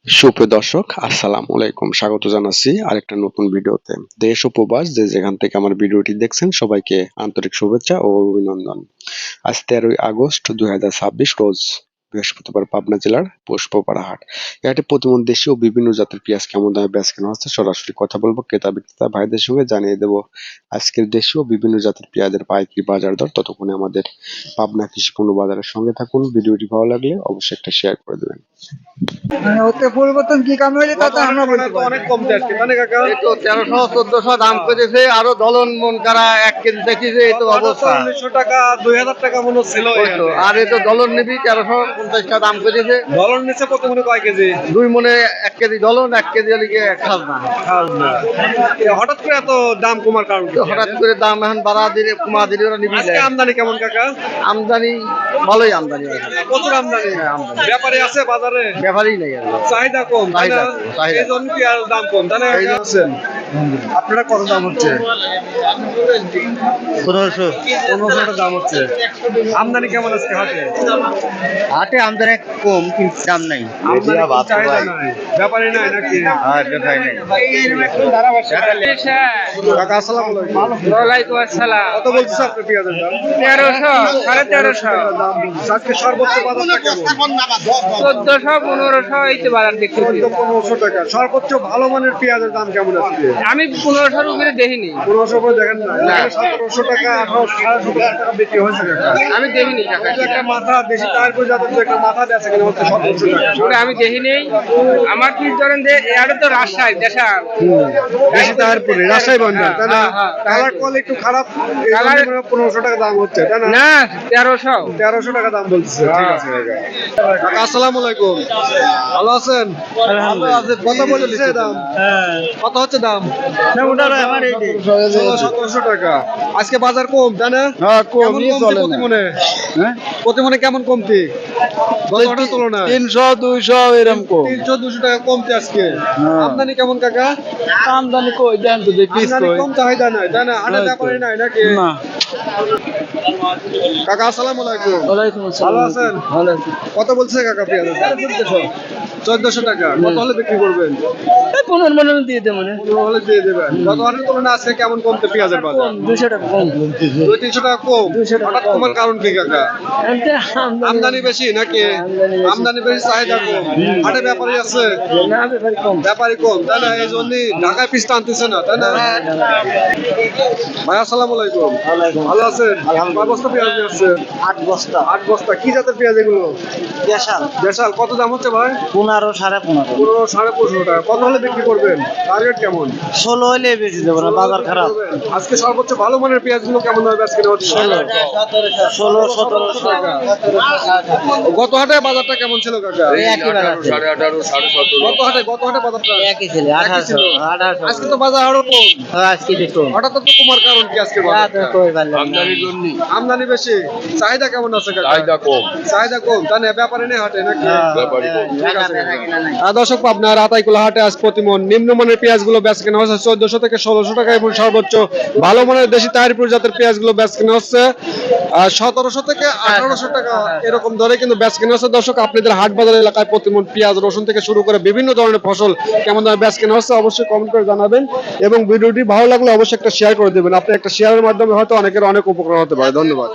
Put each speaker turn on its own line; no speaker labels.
সুপ্রিয় দর্শক, আসসালামু আলাইকুম। স্বাগত জানাচ্ছি আরেকটা নতুন ভিডিওতে। দেশ ও প্রবাস যে যেখান থেকে আমার ভিডিওটি দেখছেন সবাইকে আন্তরিক শুভেচ্ছা ও অভিনন্দন। আজ 13ই আগস্ট 2026 রোজ বৃহস্পতিবার পাবনা জেলার পুষ্পপাড়া হাট। এই হাটে প্রতিমন দেশি ও বিভিন্ন জাতের পেঁয়াজ কেমন দামে বেচাকেনা হচ্ছে সরাসরি কথা বলবো ক্রেতা বিক্রেতা ভাইদের সঙ্গে, জানিয়ে দেবো আজকের দেশি ও বিভিন্ন জাতের পেঁয়াজের পাইকারি বাজার দর। ততক্ষণে আমাদের পাবনা কৃষি পণ্য বাজারের সঙ্গে থাকুন। ভিডিওটি ভালো লাগলে অবশ্যই একটা শেয়ার করে দেবেন।
ওতে পরিবর্তন কি কাম হইলে তাতে আমরা বলতে পারি।
অনেক কমতে আসছে মানে কাকা
এই তো 1300-1400 দাম করেছে, আরো দলন মন কারা 1 কেজি দেখেছে, এই তো অবস্থা।
1900 টাকা 2000 টাকা মনে ছিল
ওই তো, আর এই তো দলন নিবি 1350 টাকা দাম করেছে।
ডলার নিচে কত মনে কয় কেজি
2 মনে 1 কেজি দলন, 1 কেজি লিগে খাজনা।
হঠাৎ করে এত দাম কমার কারণ কি?
তো হঠাৎ করে দাম এখন বাড়া দিলে কমা দিলে ওরা নিবি
আজকে
যায়।
আমদানি কেমন কাকা?
আমদানি ভালোই আমদানি হয়,
প্রচুর আমদানি।
হ্যাঁ, আমদানি।
ব্যাপারে আছে বাজারে,
ব্যাপারই নেই আর।
চাহিদা কম, তাই না?
চাহিদা কম, চাহিদা
এই জন্য কি আর দাম কম, তাই না?
এই জন্য।
আছেন আপনারা কত দাম হচ্ছে?
1500
1500 দাম হচ্ছে। আমদানি কেমন আজকে হাটে?
হাটে আমদানি কম, কিন্তু দাম নাই।
আমদানি কম, চাহিদা নাই, ব্যাপারই নাই নাকি?
আর ব্যাপারই নাই।
কাকা আসসালামু আলাইকুম।
ওয়ালাইকুম আসসালাম।
কত বলতেছে আপনি পেঁয়াজের দাম?
1300, 1350,
দাম বলতেছে। আজকে সর্বোচ্চ বাজারটা কেমন?
1400, 1500 এই তো বাজার দেখতেছি।
1500 টাকা। সর্বোচ্চ ভালো মানের পেঁয়াজের দাম কেমন আজকে?
আমি 1500 উপরে দেখিনি।
1500 করে দেখেন না? এখানে 1700 টাকা, 17,500 টাকা বিক্রি হয়েছে কাকা।
আমি দেখিনি কাকা।
কিন্তু একটা মাথা দেশি টায়ার করে যাতে একটা মাথা বেচে কিনা হচ্ছে 1700 টাকা।
ওটা আমি দেখিনি। আমার কি ধরেন যে এটা তো রাজশাহী দেশাল।
দেশি টায়ার পরে রাজশাহী বান্ডার, তাই না?
হ্যাঁ, হ্যাঁ।
কালার কোয়ালিটি একটু খারাপ, এই জন্য
কালার-
মনে হয় 1500 টাকা দাম হচ্ছে, তাই না?
না 1300।
1300 টাকা দাম বলতেছে। ঠিক আছে কাকা। কাকা আসসালামু আলাইকুম। ভালো আছেন? কত বলতেছে দাম? কত হচ্ছে দাম? 1600-1700 টাকা। আজকে বাজার কম, তাই না? কেমন কমতি প্রতি মনে? প্রতি মনে কেমন কমতি? গত হাটের তুলনায়
300-200 এরকম কম।
300-200 টাকা কমতি আজকে। আমদানি কেমন কাকা?
আমদানি কই দেন তো পিস
আমদানি
কই
কম, চাহিদা নাই, তাই না? হাটের ব্যাপারই নাই নাকি?
না।
কাকা আসসালামু আলাইকুম।
ওয়ালাইকুম আসসালাম।
ভালো আছেন?
ভালো আছি।
কত বলছে কাকা পেঁয়াজের দাম? 1400 টাকা। কত হলে বিক্রি করবেন?
এই 15 দিয়ে দে মানে।
15 হলে দিয়ে দেবেন। গত হাটের তুলনায় আজকে কেমন কমতে পেঁয়াজের বাজার?
200 টাকা কম।
200-300 টাকা কম।
200 টাকা
হঠাৎ
কম।
কমার কারণ কি কাকা?
এতে
আমদানি বেশি নাকি?
আমদানি বেশি।
আমদানি বেশি, চাহিদা কম। হাটে ব্যাপারী আছে,
না ব্যাপার কম।
ব্যাপারী কম, তাই না? এই জন্যই ঢাকায় পিস টানতেছে না, তাই না? ভাই আসসালামু আলাইকুম। ভালো আছেন? কয় বস্তা পেঁয়াজ নিয়ে আসছেন?
8 বস্তা
8 বস্তা। কি জাতের পেঁয়াজ এগুলো?
দেশাল
দেশাল। কত দাম হচ্ছে ভাই?
15 15.5
1500-1550 টাকা। কত হলে বিক্রি করবেন? টার্গেট কেমন?
16 হলে বেশি দেবো না, বাজার খারাপ।
আজকে সর্বোচ্চ ভালো মানের পেঁয়াজ গুলো কেমন দামে বেচা কিনা হচ্ছে?
16-17 টাকা।
গত হাটে বাজারটা কেমন ছিল কাকা?
একই বাজার আছে।
গত হাটে বাজারটা
একই ছিল,
একই ছিল।
1800।
আজকে তো বাজার আরো কম।
আজকে দেখো
হঠাৎ তো কমার কারণ কি আজকে বাজারটা? আমদানি বেশি, চাহিদা কেমন আছে কাকা? চাহিদা কম, তাই না? ব্যাপারে নেই হাটে নাকি? ঠিক আছে কাকা। দর্শক, আপনার আতাইকুলা হাটে আজ প্রতিমন নিম্নমানের পেঁয়াজ গুলো বেচা কেনা হচ্ছে 1400 থেকে 1600 টাকা, এবং সর্বোচ্চ ভালো মানের দেশি তাহিরপুর জাতের পেঁয়াজ গুলো বেচা কেনা হচ্ছে 1700 থেকে 1800 টাকা, এরকম ধরে কিন্তু বেচা কেনা হচ্ছে। দর্শক, আপনাদের হাট বাজার এলাকায় প্রতিমন পেঁয়াজ রসুন থেকে শুরু করে বিভিন্ন ধরনের ফসল কেমন দামে বেচা কেনা হচ্ছে অবশ্যই কমেন্ট করে জানাবেন, এবং ভিডিওটি ভালো লাগলে অবশ্যই একটা শেয়ার করে দেবেন। আপনি একটা শেয়ারের মাধ্যমে হয়তো অনেকের অনেক উপকার হতে পারে। ধন্যবাদ।